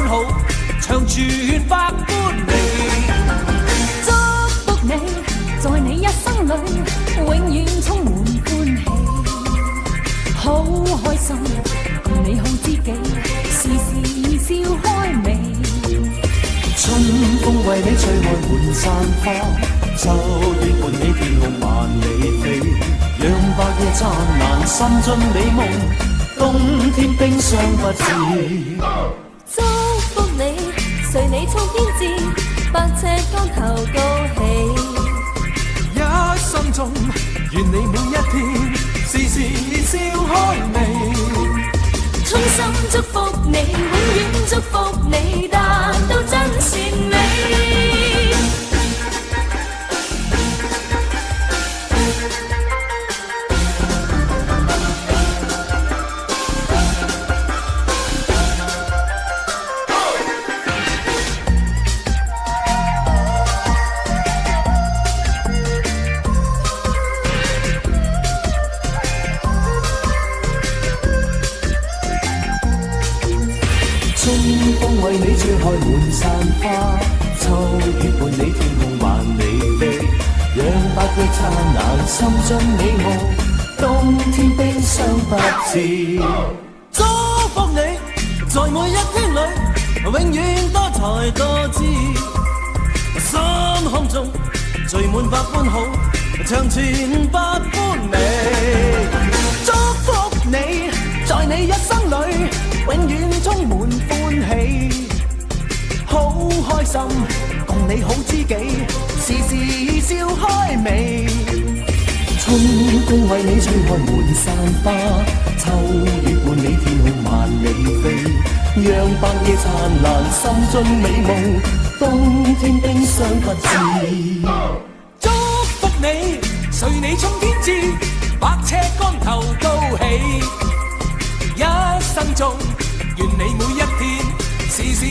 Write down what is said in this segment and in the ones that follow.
好，長存百般美。祝福你，在你一生裏，永遠充滿歡喜，好開心，共你好知己，時時笑開眉。春風為你吹開滿山花，秋月伴你天空萬里飛，讓白夜燦爛，心盡美夢，冬天冰霜不至。祝福你，隨你衝天志，百尺竿頭高起。一生中，願你每一天，時時笑開眉。衷心祝福你，永遠祝福你，達到真善美。春風為你吹開滿山花，秋月伴你天空萬里飛，讓百月燦爛，心盡美夢，冬天冰霜不至。祝福你，在每一天裏，永遠多才多姿，心胸中聚滿百般好，長存百般美。祝福你，在你一生裏，永遠充滿歡喜，好開心，共你好知己，時時笑開眉。春風為你吹開滿山花，秋月伴你天空萬里飛，讓白夜燦爛，心盡美夢，冬天冰霜不至。祝福你，隨你衝天志，百尺竿頭高起。一生中，願你每一天，時時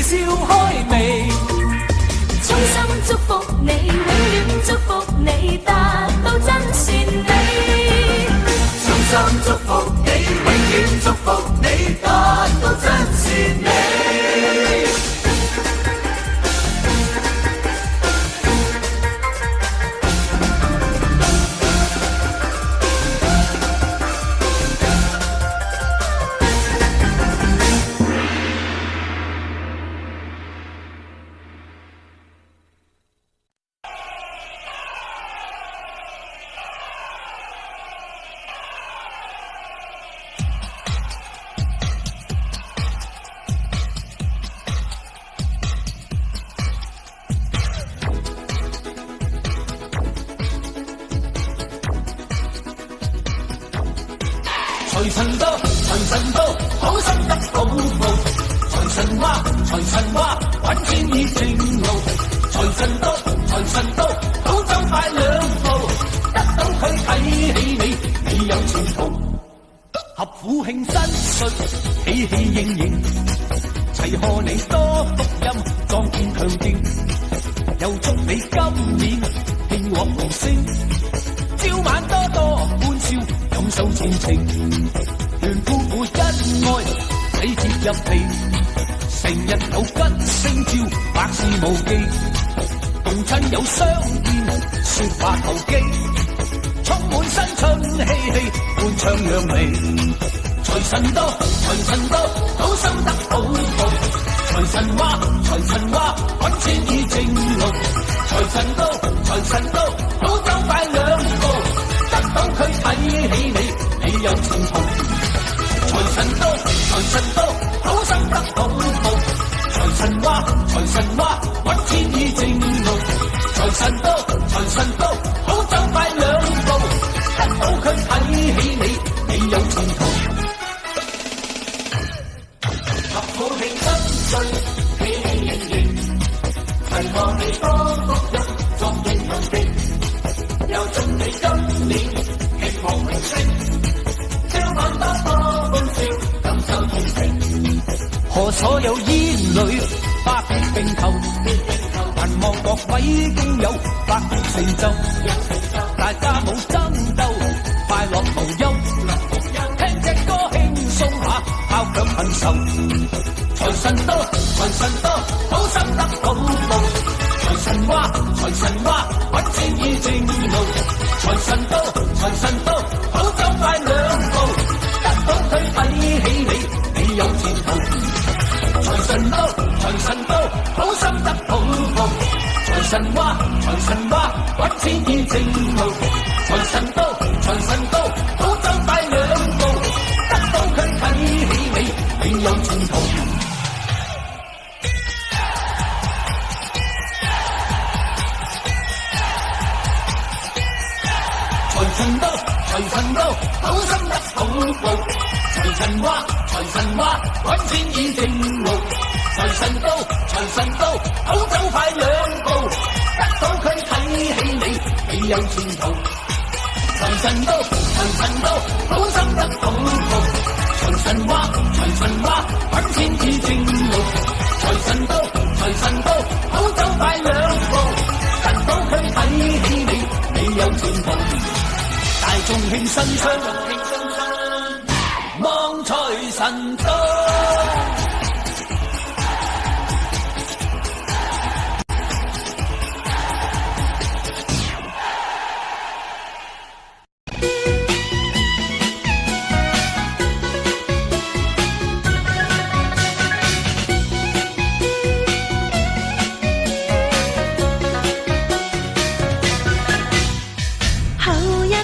笑開眉。衷心祝福你，永遠祝福你，達到真善美。衷心祝福你，永遠祝福你，達到真善美。財神到，財神到，好心得好報。財神話，財神話，揾錢已正路。財神到，財神到，好走快兩步，得到佢睇起你，你有前途。合府慶新歲，喜氣盈盈，齊賀你多福音，壯健強勁。又祝你今年興旺榮升，朝晚多多歡笑，感受前程。願夫婦恩愛，喜節入皮，成日有吉星照，百事無忌。共親友相見，説話投機，充滿新春氣氣，歡唱揚眉。財神到，財神到，好心得好報。財神話，財神話，揾錢已正路。財神到，財神到，好走快兩步，得到佢睇起你，你有前途。財神到，財神到，好心得好報。財神話，財神話，揾錢已正路。財神到，財神到，好走快兩步，得到佢睇起你，你有前途。合府慶新歲，喜氣盈盈，齊賀你多福音，壯健強勁。又祝你今年興旺榮升，朝晚多多歡笑，感受前程。賀所有煙女百業並頭，但望各位經友百業成就，大家冇爭鬥，快樂無憂。聽隻歌輕鬆下，拋強噴手。財神到，財神到，好心得好報。財神話，財神話，揾錢依正路。財神到，財神到，好走快兩步，得到佢睇起你，你有前途。財神到，財神到，好心得好報。財神話，財神話，揾錢依正路。財神到，財神到，好走快兩步，得到佢睇起你，你有前途。財神到，財神到，好心得好報。財神話，財神話，揾錢依正路。財神到，財神到，好走快兩步，得到佢睇起你，你有前途。財神到，財神到，好心得好報。財神話，財神話，揾錢依正路。財神到，財神到，好走快兩步，得到佢睇起你，你有前途。大眾慶新春，望財神到。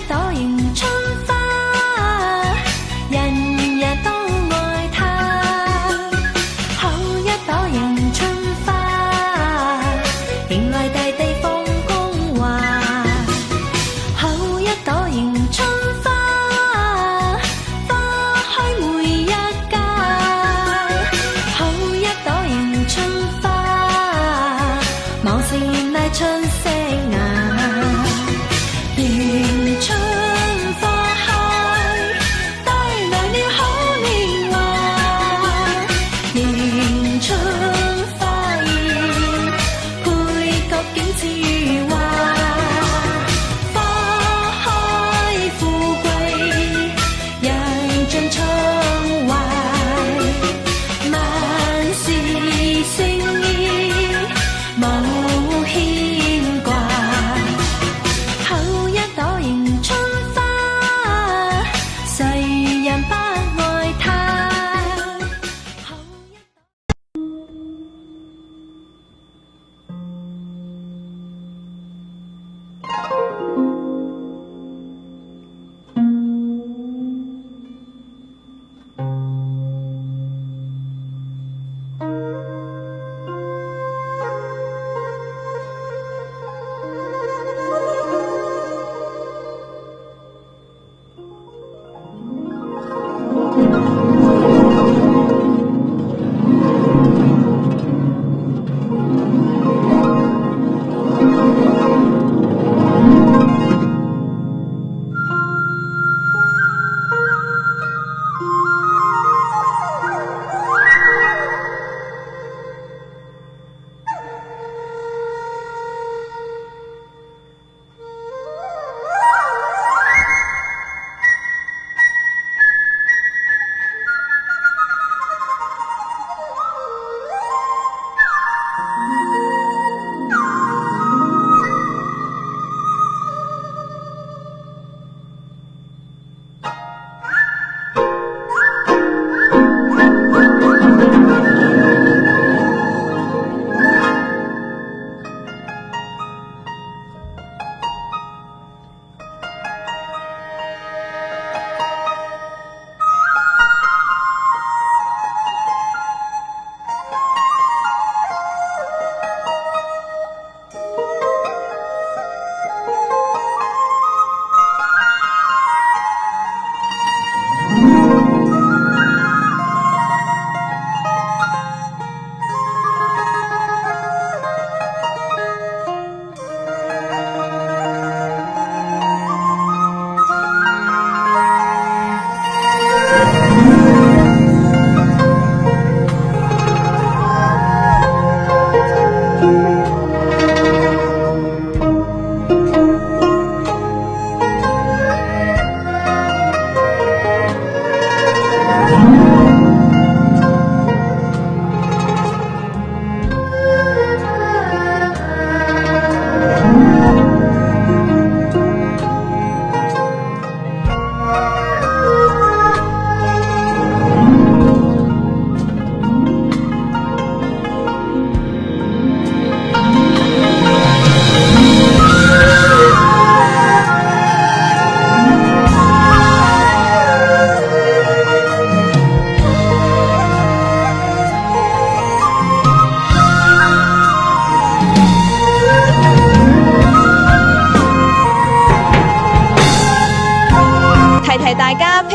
朵迎春花，人人都愛它。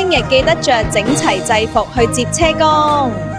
聽日記得着整齊制服去接車公。